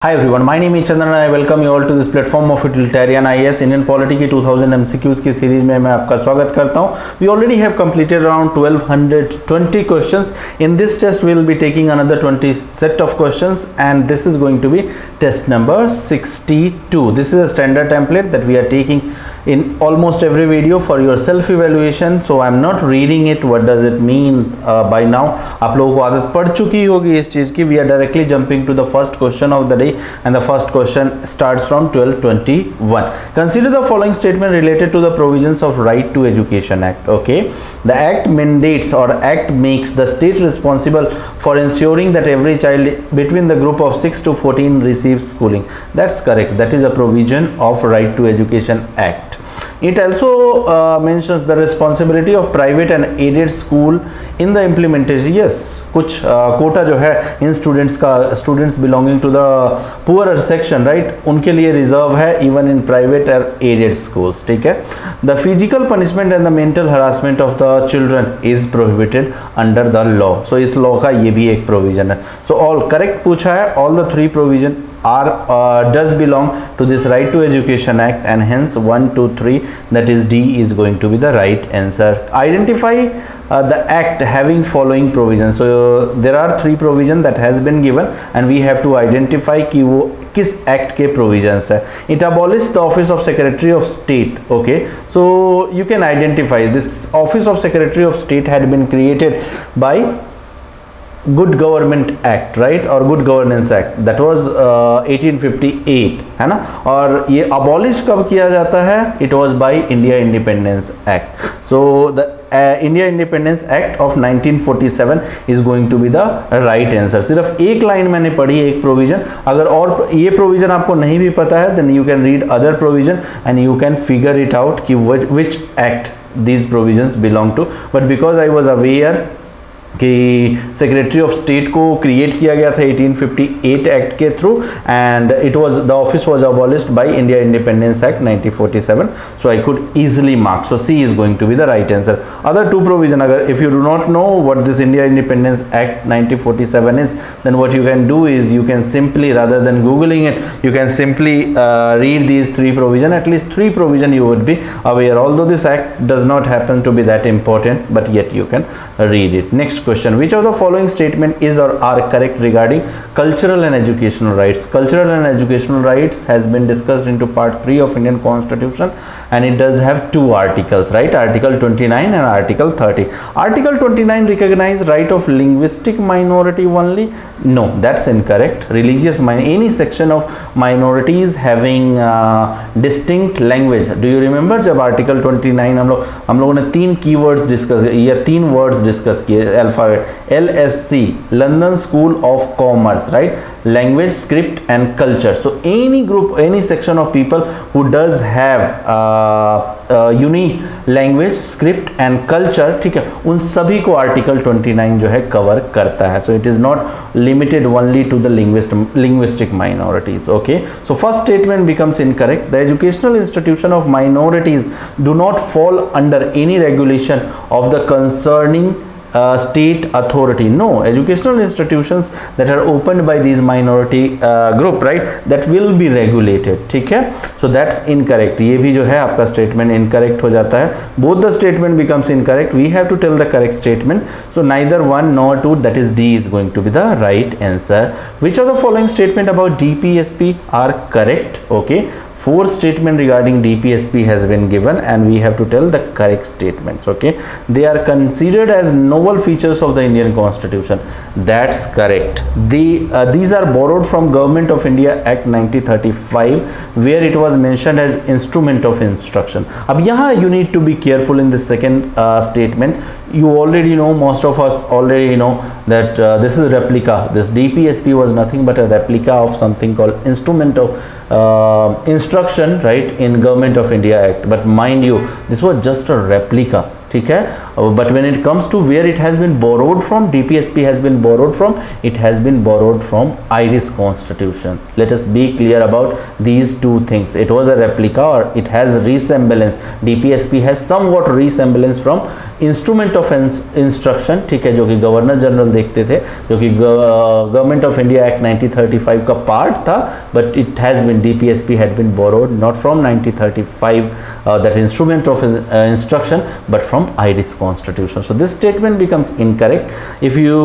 Hi everyone, my name is Chandran and I welcome you all to this platform of Utilitarian IAS Indian Polity की 2000 MCQs की series में मैं आपका स्वागत करता हूँ. We already have completed around 1220 questions. In this test we will be taking another 20 set of questions and this is going to be test number 62. This is a standard template that we are taking in almost every video for your self evaluation. So I am not reading it. What does it mean by now? आप लोगों को आदत पड़ चुकी होगी इस चीज़ की. We are directly jumping to the first question of the day. And the first question starts from 1221. Consider the following statement related to the provisions of Right to Education Act. Okay, the act mandates or act makes the state responsible for ensuring that every child between the group of 6 to 14 receives schooling. That's correct. That is a provision of Right to Education Act. It also mentions the responsibility of private and aided school in the implementation. Yes, कुछ quota जो है इन students का, students belonging to the poorer section, right, उनके लिए reserve है even in private और aided schools. ठीक है. The physical punishment and the mental harassment of the children is prohibited under the law. So इस लॉ का ये भी एक प्रोविजन है. सो ऑल करेक्ट पूछा है. All the three provision does belong to this Right to Education Act and hence 1, 2, 3, that is D is going to be the right answer. Identify the act having following provisions. So there are three provisions that has been given and we have to identify कि वो किस act के provisions है. It abolished the office of Secretary of State. Okay, so you can identify this office of Secretary of State had been created by good government act, right, और good governance act, that was 1858, है ना. और ये abolish कब किया जाता है? It was by India independence Act. So the India independence Act of 1947 is going to be the right answer. सिर्फ एक लाइन मैंने पढ़ी, एक प्रोविजन. अगर और ये प्रोविजन आपको नहीं भी पता है then you can read other provision and you can figure it out कि which act these provisions belong to. But because I was aware कि सेक्रेटरी ऑफ स्टेट को क्रिएट किया गया था 1858 एक्ट के through and it was the office was abolished by India independence act 1947. So I could easily mark. So C is going to be the right answer. Other two provision, अगर if you do not know what this India independence act 1947 is, then what you can do is you can simply, rather than googling it, you can simply read these three provision. At least three provision you would be aware, although this act does not happen to be that important, but yet you can read it. Next question, which of the following statement is or are correct regarding cultural and educational rights? Cultural and educational rights has been discussed into part 3 of Indian Constitution and it does have two articles, right? Article 29 and Article 30. Article 29 recognize right of linguistic minority only. No, that's incorrect. Religious any section of minorities having distinct language. Do you remember जब Article 29 हम लोगों ने तीन keywords discuss या तीन words discuss किए, alphabet, LSC, London School of Commerce, right? Language, script and culture. So any group, any section of people who does have unique language, script and culture, ठीक है, उन सभी को Article 29 जो है कवर करता है. So it is not limited only to the linguistic minorities. Okay, so first statement becomes incorrect. The educational institution of minorities do not fall under any regulation of the concerning state authority. No, educational institutions that are opened by these minority group, right, that will be regulated. ठीक है, so that's incorrect. ये भी जो है आपका statement incorrect हो जाता है. Both the statement becomes incorrect. We have to tell the correct statement. So neither 1 nor 2, that is D is going to be the right answer. Which of the following statement about DPSP are correct? Okay, 4 statement regarding DPSP has been given and we have to tell the correct statements. Okay, they are considered as novel features of the Indian Constitution. That's correct. These are borrowed from Government of India Act 1935 where it was mentioned as instrument of instruction. अब यहाँ you need to be careful in this second statement. You already know, most of us already know that this is replica. This DPSP was nothing but a replica of something called instrument of instruction, right, in Government of India Act. But mind you, this was just a replica. ठीक है, but when it comes to where it has been borrowed from, DPSP has been borrowed from, it has been borrowed from Irish constitution. Let us be clear about these two things. It was a replica or it has resemblance. DPSP has somewhat resemblance from instrument of instruction, ठीक है, जो कि governor general देखते थे, जो कि government of India act 1935 का part था, but it has been, DPSP had been borrowed not from 1935 that instrument of instruction but from Irish constitution. So this statement becomes incorrect. If you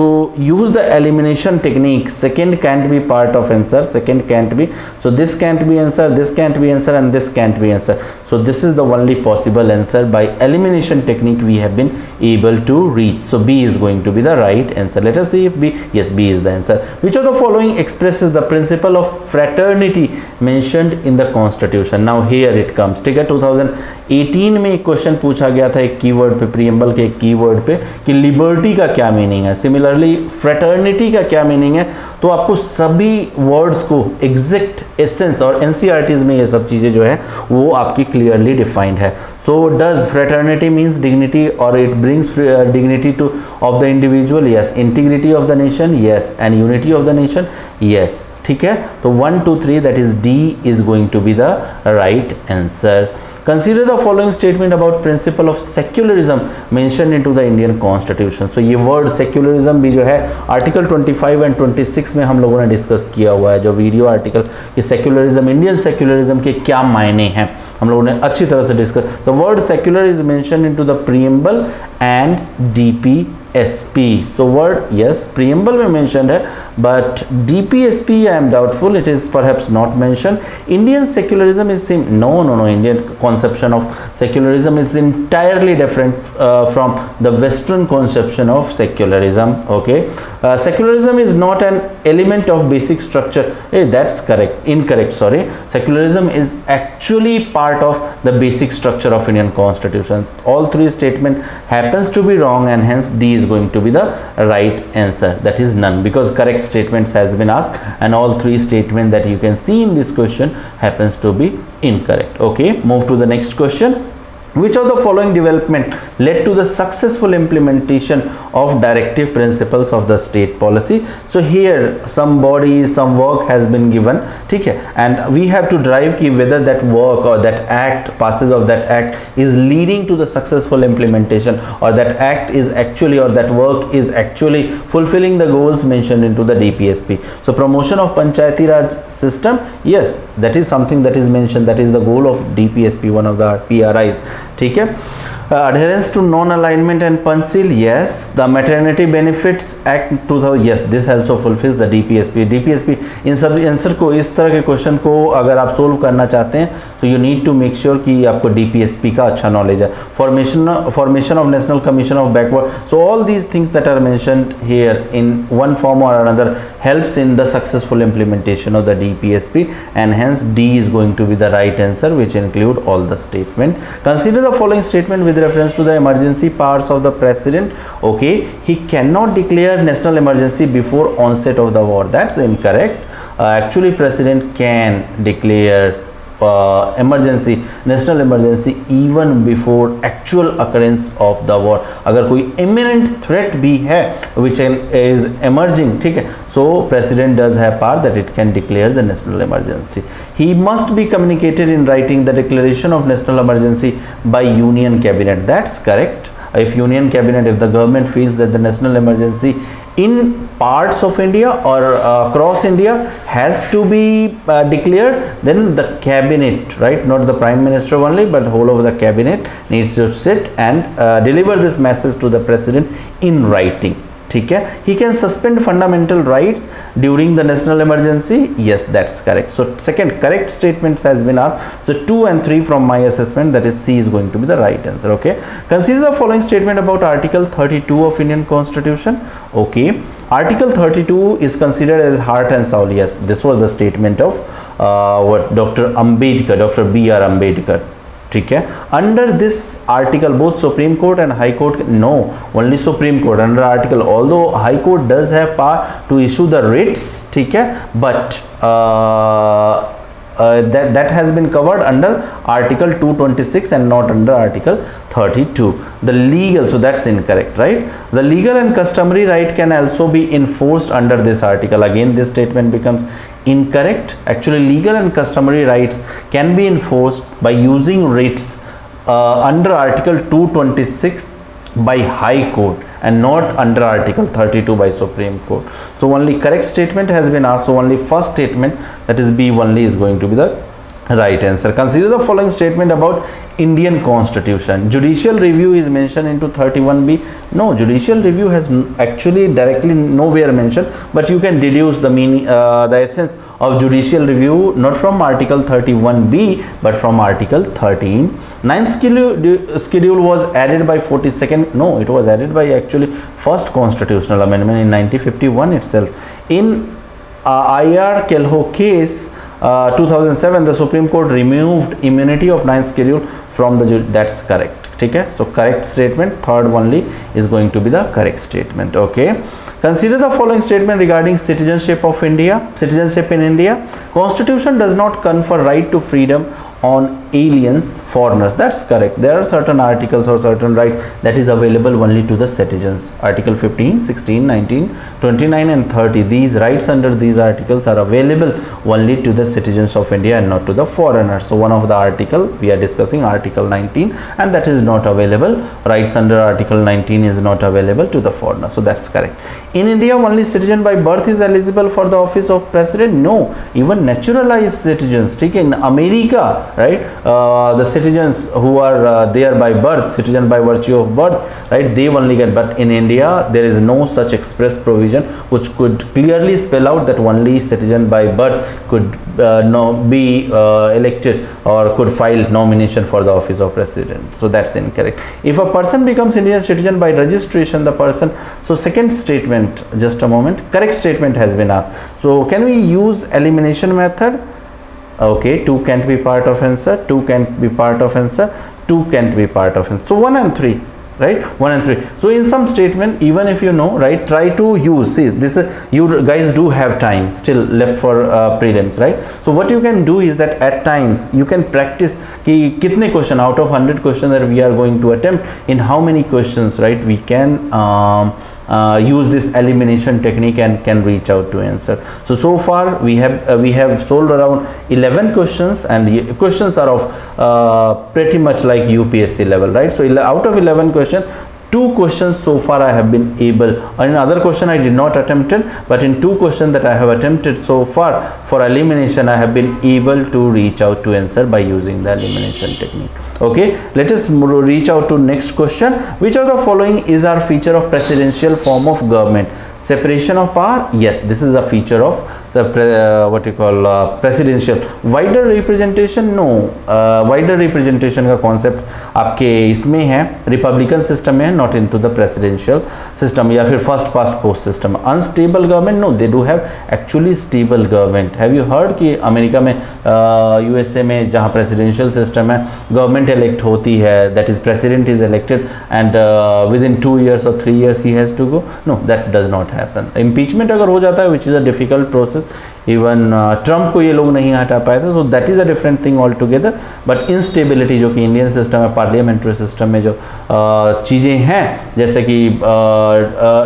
use the elimination technique, second can't be part of answer, second can't be, so this can't be answer, this can't be answer, and this can't be answer. So this is the only possible answer. By elimination technique we have been able to reach. So B is going to be the right answer. Let us see if B, yes, B is the answer. Which of the following expresses the principle of fraternity mentioned in the constitution? Now here it comes, ठीक है. 2018 में एक question पूछा गया था एक keyword पे, preamble के एक कीवर्ड पे, कि लिबर्टी का क्या मीनिंग है, सिमिलरली फ्रेटर्निटी का क्या मीनिंग है. तो आपको सभी वर्ड्स को एग्जैक्ट एसेंस, और एनसीईआरटीज में ये सब चीज़ें जो है वो आपकी क्लियरली डिफाइंड है. So does fraternity means dignity और it brings dignity to of the individual? Yes. Integrity of the nation? Yes. And unity of the nation? Yes. ठीक है. तो 1 2 3 that is D is going to be the right answer. Consider the following statement about principle of secularism mentioned into the Indian Constitution. So ये word secularism भी जो है article 25 and 26 में हम लोगों ने डिस्कस किया हुआ है, जो वीडियो आर्टिकल, ये सेक्युलरिज्म, इंडियन सेक्युलरिज्म के क्या मायने हैं हम लोगों ने अच्छी तरह से discuss. The word secular is mention into the preamble and DPSP. So word, yes, preamble में mentioned है, but DPSP I am doubtful, it is perhaps not mentioned. Indian secularism is same, no, Indian conception of secularism is entirely different from the Western conception of secularism. Okay, secularism is not an element of basic structure. Hey, that's correct, incorrect, sorry. Secularism is actually part of the basic structure of Indian Constitution. All three statement happens to be wrong, and hence D is going to be the right answer. That is none, because correct statements has been asked, and all three statements that you can see in this question happens to be incorrect. Okay, move to the next question. Which of the following development led to the successful implementation of directive principles of the state policy? So here some body, some work has been given, ठीक है, and we have to drive कि whether that work or that act, passes of that act is leading to the successful implementation, or that act is actually, or that work is actually fulfilling the goals mentioned into the DPSP. So promotion of Panchayati Raj system, yes, that is something that is mentioned, that is the goal of DPSP, one of the PRIs. ठीक है. adherence to non-alignment and pencil, yes. The maternity benefits act 2000, yes, this also fulfills the DPSP. इन सब answer को, इस तरह के question को अगर आप सोल्व करना चाहते हैं तो you need to make sure कि आपको DPSP का अच्छा नॉलेज है. Formation of national commission of backward, so all these things that are mentioned here in one form और another helps in the successful implementation of the DPSP, and hence D is going to be the right answer, which include all the statement. Consider the following statement with reference to the emergency powers of the president. Okay, he cannot declare national emergency before onset of the war. That's incorrect. Actually president can declare emergency, national emergency even before actual occurrence of the war. अगर कोई imminent threat भी है which is emerging, ठीक है, so president does have power that it can declare the national emergency. He must be communicated in writing the declaration of national emergency by union cabinet. That's correct. If union cabinet, if the government feels that the national emergency in parts of India or across India has to be declared, then the cabinet, right, not the prime minister only but whole of the cabinet needs to sit and deliver this message to the president in writing. ठीक है. He can suspend fundamental rights during the national emergency. Yes, that's correct. So second correct statement has been asked. So 2 and 3 from my assessment, that is C is going to be the right answer. Okay. Consider the following statement about Article 32 of Indian Constitution. Okay. Article 32 is considered as heart and soul. Yes, this was the statement of what Dr. Ambedkar, Dr. B.R. Ambedkar. ठीक है. Under this article both supreme court and high court, no, only supreme court under article, although high court does have power to issue the writs, ठीक है, but that has been covered under article 226 and not under article 32. The legal, so that's incorrect, right? The legal and customary right can also be enforced under this article. Again, this statement becomes incorrect. Actually, legal and customary rights can be enforced by using writs under article 226 by High Court and not under article 32 by Supreme Court. So only correct statement has been asked. So only first statement, that is B only, is going to be the right answer. Consider the following statement about Indian Constitution. Judicial review is mentioned into 31B. No, judicial review has actually directly nowhere mentioned, but you can deduce the meaning, the essence of judicial review not from article 31B but from article 13. Ninth schedule was added by 42nd. No, it was added by actually first constitutional amendment in 1951 itself. In IR Kelho case 2007, the Supreme Court removed immunity of 9th schedule from the that's correct. Okay, so correct statement, third only is going to be the correct statement. Okay, consider the following statement regarding citizenship of India. Citizenship in India. Constitution does not confer right to freedom on aliens, foreigners. That's correct. There are certain articles or certain rights that is available only to the citizens. Article 15, 16, 19, 29 and 30. These rights under these articles are available only to the citizens of India and not to the foreigners. So one of the article we are discussing, article 19, and that is not available. Rights under article 19 is not available to the foreigner. So that's correct. In India, only citizen by birth is eligible for the office of president. No, even naturalized citizens. In America, right, the citizens who are there by birth, citizen by virtue of birth, right, they only get. But in India, there is no such express provision which could clearly spell out that only citizen by birth could be elected or could file nomination for the office of president. So that's incorrect. If a person becomes Indian citizen by registration, the person, so second statement, just a moment, correct statement has been asked. So can we use elimination method? Okay, 2 can't be part of answer, 2 can't be part of answer, 2 can't be part of answer. So 1 and 3, right, 1 and 3. So in some statement, even if you know, right, try to use, see this, you guys do have time still left for prelims, right? So what you can do is that at times you can practice ki kitne question out of 100 questions that we are going to attempt, in how many questions, right, we can use this elimination technique and can reach out to answer. So far we have solved around 11 questions, and questions are of pretty much like UPSC level, right? So out of 11 questions, 2 questions so far I have been able, and in other question I did not attempt it, but in 2 questions that I have attempted so far for elimination, I have been able to reach out to answer by using the elimination technique. Okay, let us reach out to next question. Which of the following is our feature of presidential form of government? Separation of power, yes, this is a feature of what you call presidential. Wider representation, no. Wider representation का concept आपके इसमें है, Republican system में, not into the presidential system, या फिर first past post system. Unstable government, no, they do have actually stable government. Have you heard कि America में USA में जहाँ presidential system है, government elect होती है, that is president is elected and within 2 years or 3 years he has to go? No, that does not happen. Impeachment अगर हो जाता है, which is a difficult process, even Trump को ये लोग नहीं हटा पाए थे, so that is a different thing all together. But instability जो कि इंडियन सिस्टम है, पार्लियामेंट्री सिस्टम में जो चीज़ें हैं, जैसे कि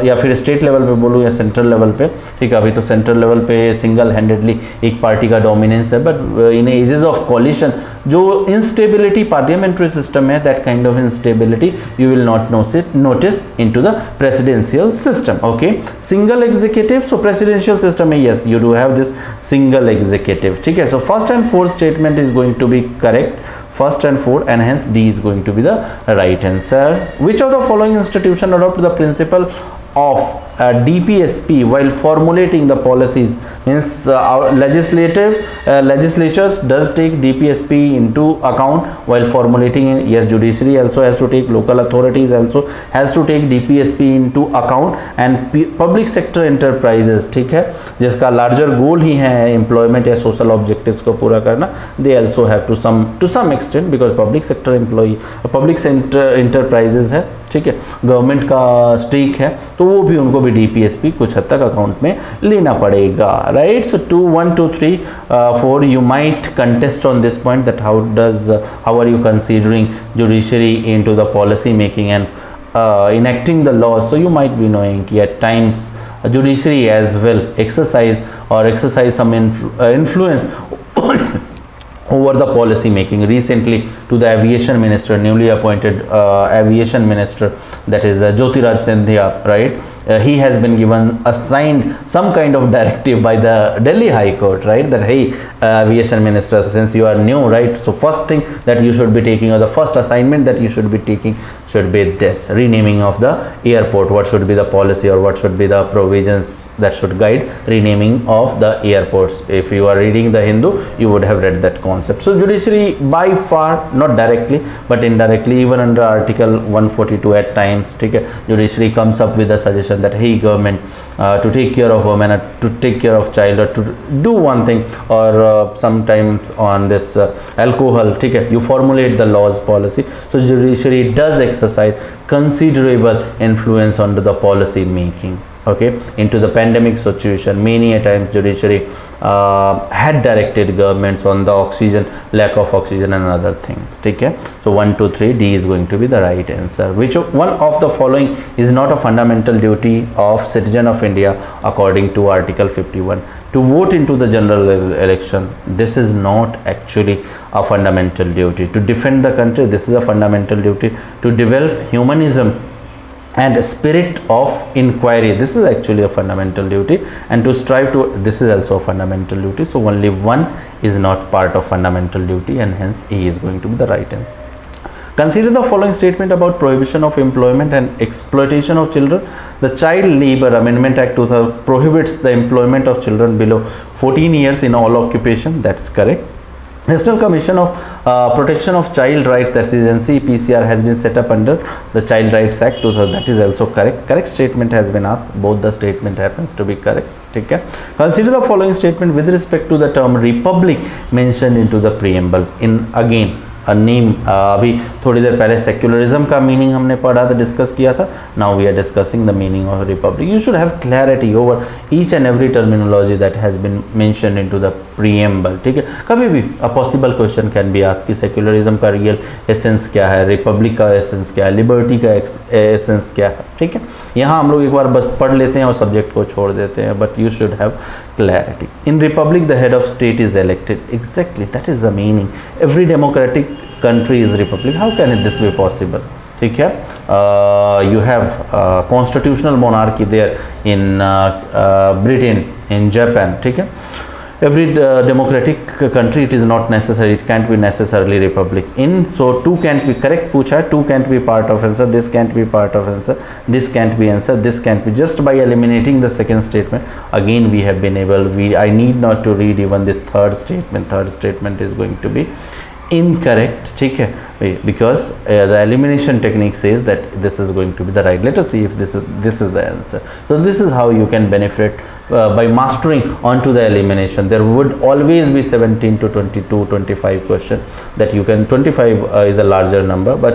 या फिर स्टेट लेवल पे बोलूँ या सेंट्रल लेवल पे, ठीक है, अभी तो सेंट्रल लेवल पे सिंगल हैंडेडली एक पार्टी का डोमिनेंस है, but in ages of coalition जो इंस्टेबिलिटी पार्लियामेंट्री सिस्टम है, that kind of instability you will not notice into the presidential system. Okay, single executive, so presidential system में yes you do have this single executive. ठीक है, so first and fourth statement is going to be correct, first and fourth, and hence D is going to be the right answer. Which of the following institution adopt the principle of DPSP while formulating the policies? Means our legislatures does take DPSP into account while formulating it. Yes, judiciary also has to take, local authorities also has to take DPSP into account, and public sector enterprises, ठीक है, जिसका larger goal ही है employment या social objectives को पूरा करना, they also have to some extent, because public sector enterprises है, ठीक है, गवर्नमेंट का स्टेक है, तो वो भी उनको भी DPSP कुछ हद तक अकाउंट में लेना पड़ेगा, right. So 2 1 2 3 4 you might contest on this point that how are you considering judiciary into the policy making and enacting the laws. So you might be knowing कि at times judiciary as well exercise some influence over the policy making. Recently to the aviation minister, newly appointed aviation minister, that is Jyotiraj Sindhya, right, he has been assigned some kind of directive by the Delhi High Court, right, that hey, aviation minister, since you are new, right, so first thing that you should be taking, or the first assignment that you should be taking, should be this renaming of the airport. What should be the policy, or what should be the provisions that should guide renaming of the airports? If you are reading the Hindu, you would have read that concept. So judiciary by far, not directly but indirectly, even under article 142 at times, okay, judiciary comes up with a suggestion that hey, government, to take care of women, or to take care of child, or to do one thing, or sometimes on this alcohol, okay, you formulate the laws, policy. So judiciary does exercise considerable influence on the policy making, okay. Into the pandemic situation, many a times judiciary had directed governments on the oxygen, lack of oxygen and other things, okay. So 1 2 3 D is going to be the right answer. Which one of the following is not a fundamental duty of citizen of India according to article 51? To vote into the general election, this is not actually a fundamental duty. To defend the country, this is a fundamental duty. To develop humanism and spirit of inquiry, this is actually a fundamental duty. And to strive to, this is also a fundamental duty. So only one is not part of fundamental duty, and hence A is going to be the right answer. Consider the following statement about prohibition of employment and exploitation of children. The Child Labour Amendment Act 2000 prohibits the employment of children below 14 years in all occupation. That's correct. National Commission of Protection of Child Rights, that is NCPCR, has been set up under the Child Rights Act 2000. That is also correct. Correct statement has been asked. Both the statement happens to be correct. Okay. Consider the following statement with respect to the term republic mentioned into the preamble. In again name, अभी थोड़ी देर पहले secularism का meaning हमने पढ़ा था, discuss किया था. Now we are discussing the meaning of republic. You should have clarity over each and every terminology that has been mentioned into the preamble. ठीक है, कभी भी a possible question can be asked कि secularism का real essence क्या है, Republic का essence क्या है, लिबर्टी का एसेंस क्या है. ठीक है, यहाँ हम लोग एक बार बस पढ़ लेते हैं और सब्जेक्ट को छोड़ देते हैं, but you should have clarity. In republic the head of state is elected. Exactly, that is the meaning. Every democratic country is republic. How can this be possible? ठीक है, you have constitutional monarchy there in Britain, in Japan. ठीक है, every democratic country it is not necessary, it can't be necessarily republic. In so two can't be correct पूछा है, two can't be part of answer, this can't be part of answer, this can't be answer, this can't be. Just by eliminating the second statement, again we have been able, I need not to read even this third statement. Third statement is going to be incorrect. ठीक है, because the elimination technique says that this is going to be the right. Let us see if this is the answer. So this is how you can benefit by mastering onto the elimination. There would always be 17 to 22 25 questions that you can, 25 is a larger number, but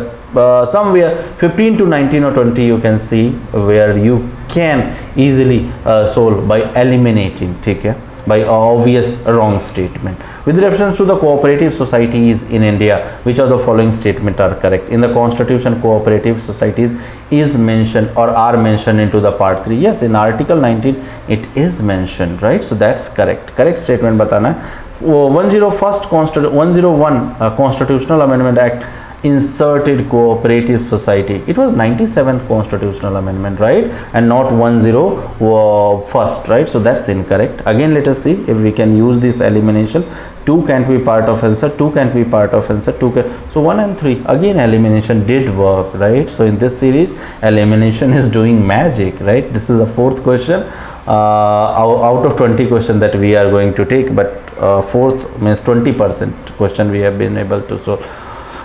somewhere 15 to 19 or 20 you can see where you can easily solve by eliminating. ठीक है, by obvious wrong statement. With reference to the cooperative societies in India, which of the following statement are correct? In the constitution, cooperative societies is mentioned or are mentioned into the part 3. Yes, in article 19 it is mentioned, right? So that's correct. Correct statement बताना है. 101 constitutional amendment act inserted cooperative society. It was 97th constitutional amendment, right, and not 101st, right? So that's incorrect. Again, let us see if we can use this elimination. 2 can't be part of answer, 2 can't be part of answer, 2 can, so 1 and 3 again elimination did work, right? So in this series elimination is doing magic, right? This is the 4th question out of 20 question that we are going to take, but 4th means 20% question we have been able to solve.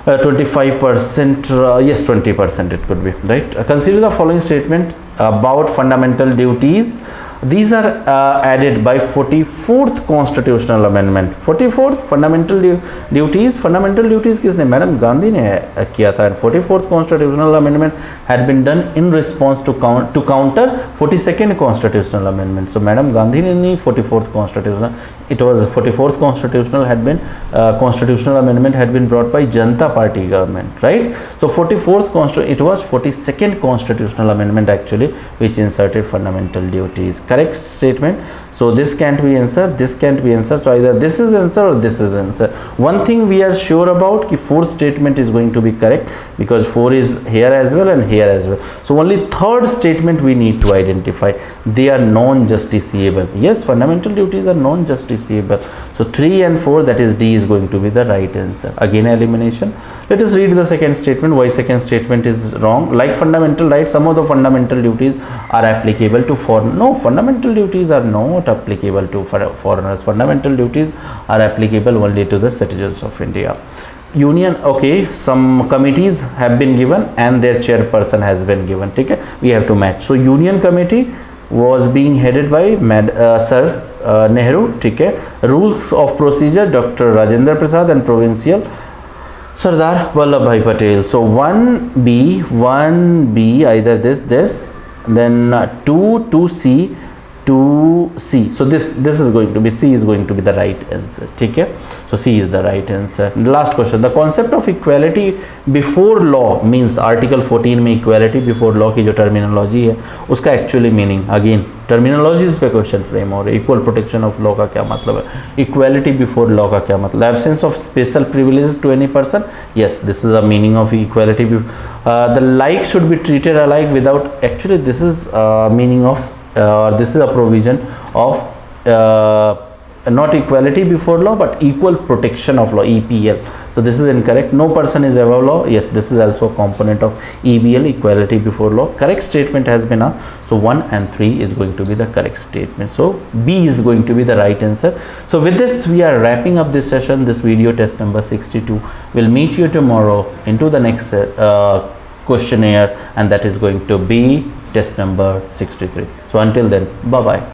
25%, yes, 20% it could be, right? Consider the following statement about fundamental duties these are added by 44th constitutional amendment. 44th fundamental duties किसने, madam Gandhi ने किया था. 44th constitutional amendment had been done in response to counter 42nd constitutional amendment. So madam Gandhi ने नहीं, 44th constitutional, it was 44th constitutional amendment had been brought by Janata Party government, right? So 44th it was 42nd constitutional amendment actually which inserted fundamental duties. Correct statement. So this can't be answer, this can't be answer, so either this is answer or this is answer. One thing we are sure about, ki fourth statement is going to be correct because 4 is here as well and here as well. So only third statement we need to identify. They are non-justiciable. Yes, fundamental duties are non-justiciable. So 3 and 4, that is D, is going to be the right answer. Again elimination. Let us read the second statement. Why second statement is wrong? Like fundamental rights, some of the fundamental duties are applicable to foreigners. No, fundamental duties are not applicable to foreigners. Fundamental duties are applicable only to the citizens of India. Union, okay, some committees have been given and their chairperson has been given. Okay, we have to match. So union committee was being headed by Sir Nehru. Okay, rules of procedure Dr. Rajendra Prasad and provincial Sardar Vallabhbhai Patel. So 1B, either this, then 2C, 2C. So this is going to be, C is going to be the right answer. Okay, so C is the right answer. Last question. The concept of equality before law means article 14 में equality before law की जो terminology है उसका actually meaning, again terminologies पे question frame हो रहा है. Equal protection of law का क्या मतलब है, equality before law का क्या मतलब, absence of special privileges to any person. Yes, this is a meaning of equality. The like should be treated alike without, actually this is meaning of this is a provision of not equality before law but equal protection of law, EPL. So this is incorrect. No person is above law. Yes, this is also a component of EBL, equality before law. Correct statement has been asked. So 1 and 3 is going to be the correct statement. So B is going to be the right answer. So with this we are wrapping up this session, this video test number 62. We'll meet you tomorrow into the next questionnaire, and that is going to be test number 63. So until then, bye bye.